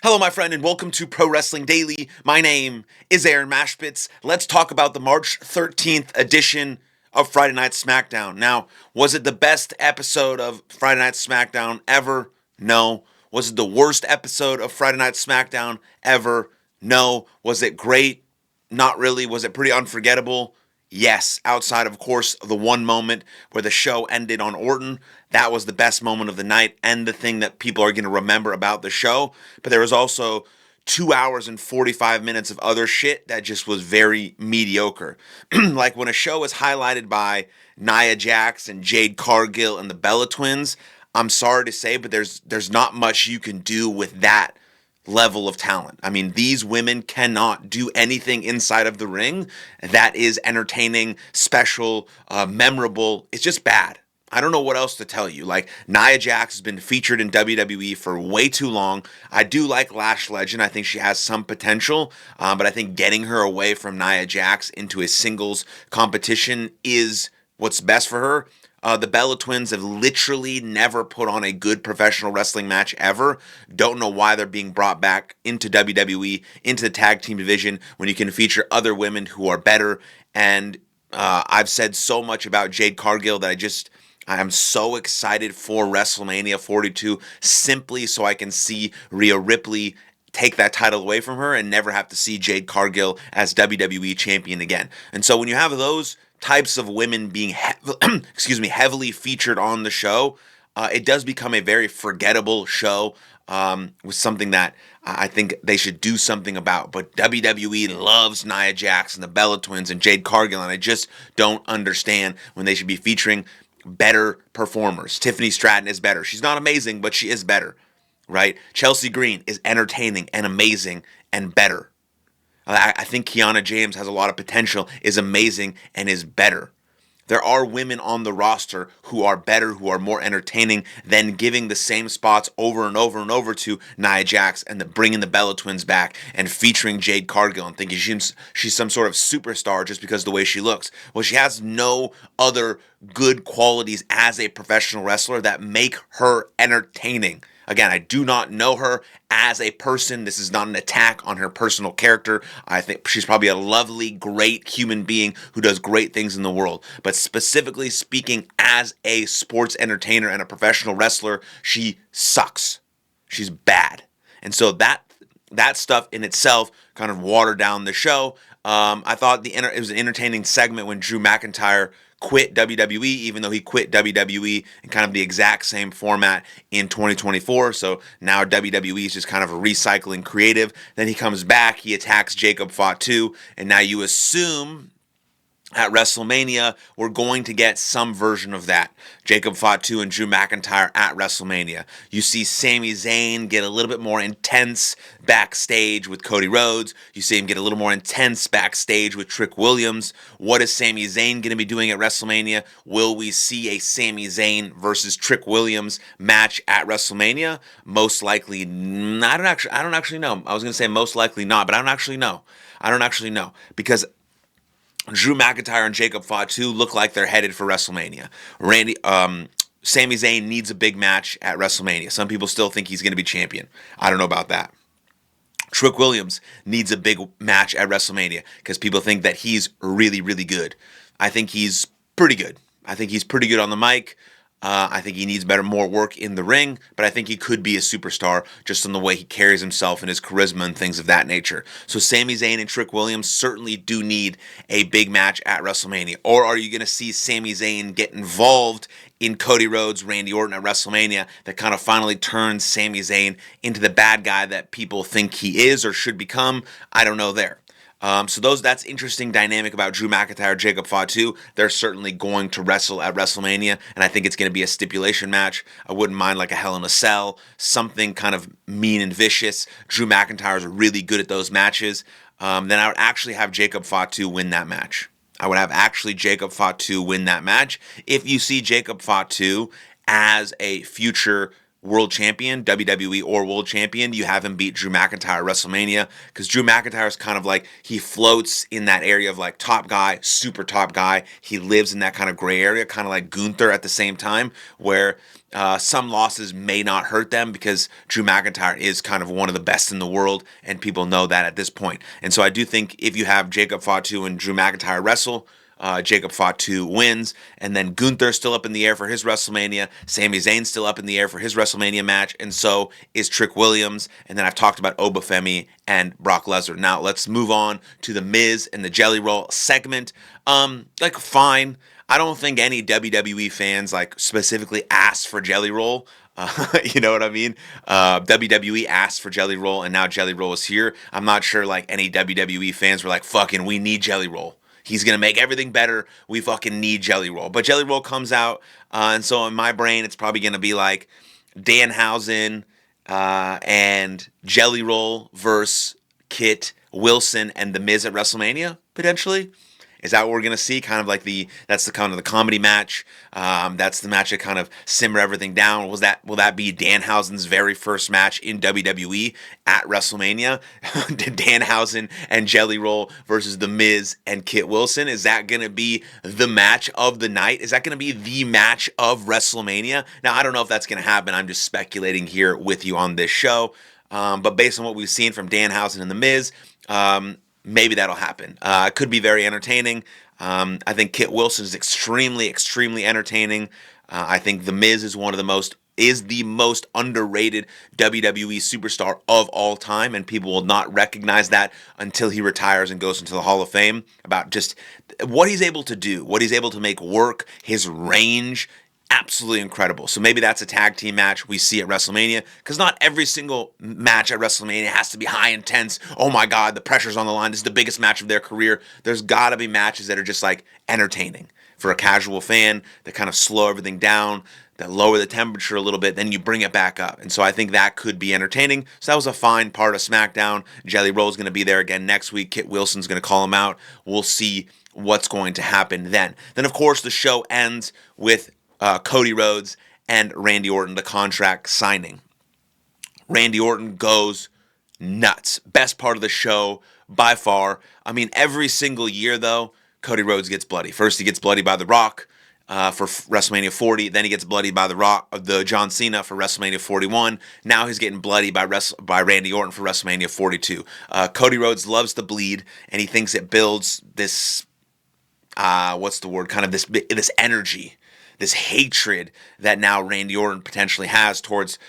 Hello, my friend, and welcome to Pro Wrestling Daily. My name is Aaron Machbitz. Let's talk about the March 13th edition of Friday Night SmackDown. Now, was it the best episode of Friday Night SmackDown ever? No. Was it the worst episode of Friday Night SmackDown ever? No. Was it great? Not really. Was it pretty unforgettable? Yes, outside of course the one moment where the show ended on Orton, that was the best moment of the night and the thing that people are going to remember about the show. But there was also 2 hours and 45 minutes of other shit that just was very mediocre. Like when a show is highlighted by Nia Jax and Jade Cargill and the Bella Twins, I'm sorry to say, but there's not much you can do with that level of talent. I mean, these women cannot do anything inside of the ring that is entertaining, special, memorable. It's just bad. I don't know what else to tell you. Like, Nia Jax has been featured in WWE for way too long. I do like Lash Legend. I think she has some potential, but I think getting her away from Nia Jax into a singles competition is what's best for her. The Bella Twins have literally never put on a good professional wrestling match ever. Don't know why they're being brought back into WWE, into the tag team division, when you can feature other women who are better. And I've said so much about Jade Cargill that I am so excited for WrestleMania 42, simply so I can see Rhea Ripley take that title away from her and never have to see Jade Cargill as WWE champion again. And so when you have those types of women being heavily featured on the show, it does become a very forgettable show, with something that I think they should do something about. But WWE loves Nia Jax and the Bella Twins and Jade Cargill, and I just don't understand when they should be featuring better performers. Tiffany Stratton is better. She's not amazing, but she is better, right? Chelsea Green is entertaining and amazing and better. I think Kiana James has a lot of potential, is amazing, and is better. There are women on the roster who are better, who are more entertaining than giving the same spots over and over and over to Nia Jax and bringing the Bella Twins back and featuring Jade Cargill and thinking she's some sort of superstar just because of the way she looks. Well, she has no other good qualities as a professional wrestler that make her entertaining. Again, I do not know her as a person. This is not an attack on her personal character. I think she's probably a lovely, great human being who does great things in the world. But specifically speaking, as a sports entertainer and a professional wrestler, she sucks. She's bad. And so that stuff in itself kind of watered down the show. I thought it was an entertaining segment when Drew McIntyre quit WWE, even though he quit WWE in kind of the exact same format in 2024. So now WWE is just kind of recycling creative. Then he comes back, he attacks Jacob Fatu, and now you assume at WrestleMania, we're going to get some version of that. Jacob Fatu and Drew McIntyre at WrestleMania. You see Sami Zayn get a little bit more intense backstage with Cody Rhodes. You see him get a little more intense backstage with Trick Williams. What is Sami Zayn going to be doing at WrestleMania? Will we see a Sami Zayn versus Trick Williams match at WrestleMania? Most likely, I don't actually know. I was going to say most likely not, but I don't actually know. Because Drew McIntyre and Jacob Fatu look like they're headed for WrestleMania. Sami Zayn needs a big match at WrestleMania. Some people still think he's going to be champion. I don't know about that. Trick Williams needs a big match at WrestleMania because people think that he's really, really good. I think he's pretty good. I think he's pretty good on the mic. I think he needs more work in the ring, but I think he could be a superstar just in the way he carries himself and his charisma and things of that nature. So Sami Zayn and Trick Williams certainly do need a big match at WrestleMania. Or are you going to see Sami Zayn get involved in Cody Rhodes, Randy Orton at WrestleMania that kind of finally turns Sami Zayn into the bad guy that people think he is or should become? I don't know there. So that's interesting dynamic about Drew McIntyre, Jacob Fatu. They're certainly going to wrestle at WrestleMania, and I think it's going to be a stipulation match. I wouldn't mind like a Hell in a Cell, something kind of mean and vicious. Drew McIntyre is really good at those matches. Then I would actually have Jacob Fatu win that match. If you see Jacob Fatu as a future world champion, WWE or world champion, you have him beat Drew McIntyre at WrestleMania, because Drew McIntyre is kind of like, he floats in that area of like top guy, super top guy. He lives in that kind of gray area, kind of like Gunther at the same time, where some losses may not hurt them because Drew McIntyre is kind of one of the best in the world, and people know that at this point. And so I do think if you have Jacob Fatu and Drew McIntyre wrestle, Jacob Fatu wins, and then Gunther's still up in the air for his WrestleMania. Sami Zayn's still up in the air for his WrestleMania match, and so is Trick Williams. And then I've talked about Obafemi and Brock Lesnar. Now let's move on to the Miz and the Jelly Roll segment. Fine. I don't think any WWE fans specifically asked for Jelly Roll. You know what I mean? WWE asked for Jelly Roll, and now Jelly Roll is here. I'm not sure any WWE fans were like, fucking, we need Jelly Roll. He's going to make everything better. We fucking need Jelly Roll. But Jelly Roll comes out, and so in my brain, it's probably going to be like Danhausen and Jelly Roll versus Kit Wilson and The Miz at WrestleMania, potentially. Is that what we're going to see? That's the kind of the comedy match. That's the match that kind of simmer everything down. Will that be Danhausen's very first match in WWE at WrestleMania? Danhausen and Jelly Roll versus The Miz and Kit Wilson. Is that going to be the match of the night? Is that going to be the match of WrestleMania? Now, I don't know if that's going to happen. I'm just speculating here with you on this show. But based on what we've seen from Danhausen and The Miz, maybe that'll happen. It could be very entertaining. I think Kit Wilson is extremely, extremely entertaining. I think The Miz is the most underrated WWE superstar of all time, and people will not recognize that until he retires and goes into the Hall of Fame, about just what he's able to do, what he's able to make work, his range. Absolutely incredible. So maybe that's a tag team match we see at WrestleMania, because not every single match at WrestleMania has to be high intense. Oh my God, the pressure's on the line. This is the biggest match of their career. There's got to be matches that are just entertaining for a casual fan, that kind of slow everything down, that lower the temperature a little bit, then you bring it back up. And so I think that could be entertaining. So that was a fine part of SmackDown. Jelly Roll's going to be there again next week. Kit Wilson's going to call him out. We'll see what's going to happen then. Then, of course, the show ends with Cody Rhodes and Randy Orton, the contract signing. Randy Orton goes nuts. Best part of the show by far. I mean, every single year, though, Cody Rhodes gets bloody. First, he gets bloody by The Rock for WrestleMania 40. Then he gets bloody by the John Cena for WrestleMania 41. Now he's getting bloody by Randy Orton for WrestleMania 42. Cody Rhodes loves to bleed, and he thinks it builds this, this energy, this hatred that now Randy Orton potentially has towards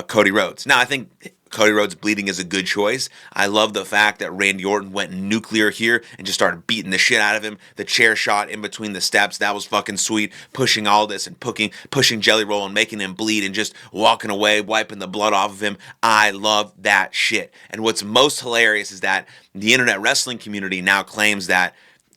Cody Rhodes. Now, I think Cody Rhodes bleeding is a good choice. I love the fact that Randy Orton went nuclear here and just started beating the shit out of him. The chair shot in between the steps, that was fucking sweet. Pushing all this and pushing Jelly Roll and making him bleed and just walking away, wiping the blood off of him. I love that shit. And what's most hilarious is that the internet wrestling community now claims that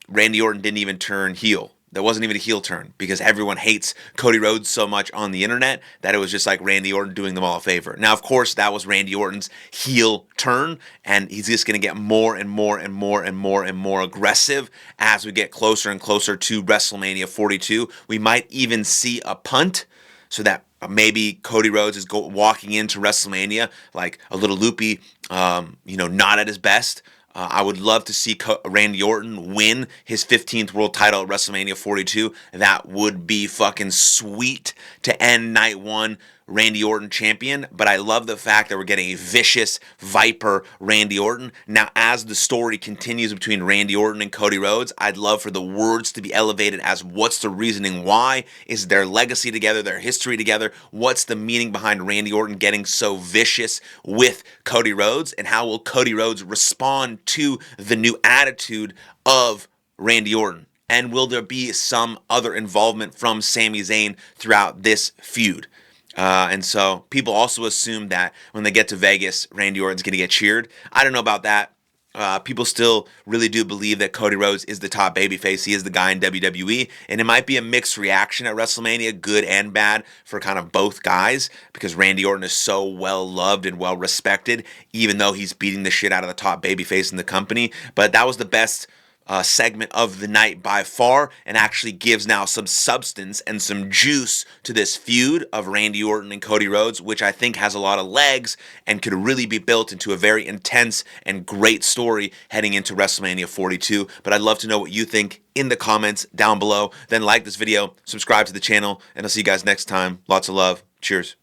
Randy Orton didn't even turn heel. There wasn't even a heel turn, because everyone hates Cody Rhodes so much on the internet that it was just like Randy Orton doing them all a favor. Now, of course, that was Randy Orton's heel turn, and he's just going to get more and more and more and more and more aggressive as we get closer and closer to WrestleMania 42. We might even see a punt, so that maybe Cody Rhodes is walking into WrestleMania like a little loopy, not at his best. I would love to see Randy Orton win his 15th world title at WrestleMania 42. That would be fucking sweet to end night one Randy Orton champion. But I love the fact that we're getting a vicious Viper Randy Orton. Now, as the story continues between Randy Orton and Cody Rhodes, I'd love for the words to be elevated as what's the reasoning why? Is their legacy together, their history together? What's the meaning behind Randy Orton getting so vicious with Cody Rhodes? And how will Cody Rhodes respond to the new attitude of Randy Orton? And will there be some other involvement from Sami Zayn throughout this feud? And so people also assume that when they get to Vegas, Randy Orton's going to get cheered. I don't know about that. People still really do believe that Cody Rhodes is the top babyface. He is the guy in WWE. And it might be a mixed reaction at WrestleMania, good and bad, for kind of both guys, because Randy Orton is so well loved and well respected, even though he's beating the shit out of the top babyface in the company. But that was the best segment of the night by far, and actually gives now some substance and some juice to this feud of Randy Orton and Cody Rhodes, which I think has a lot of legs and could really be built into a very intense and great story heading into WrestleMania 42. But I'd love to know what you think in the comments down below. Then like this video, subscribe to the channel, and I'll see you guys next time. Lots of love. Cheers.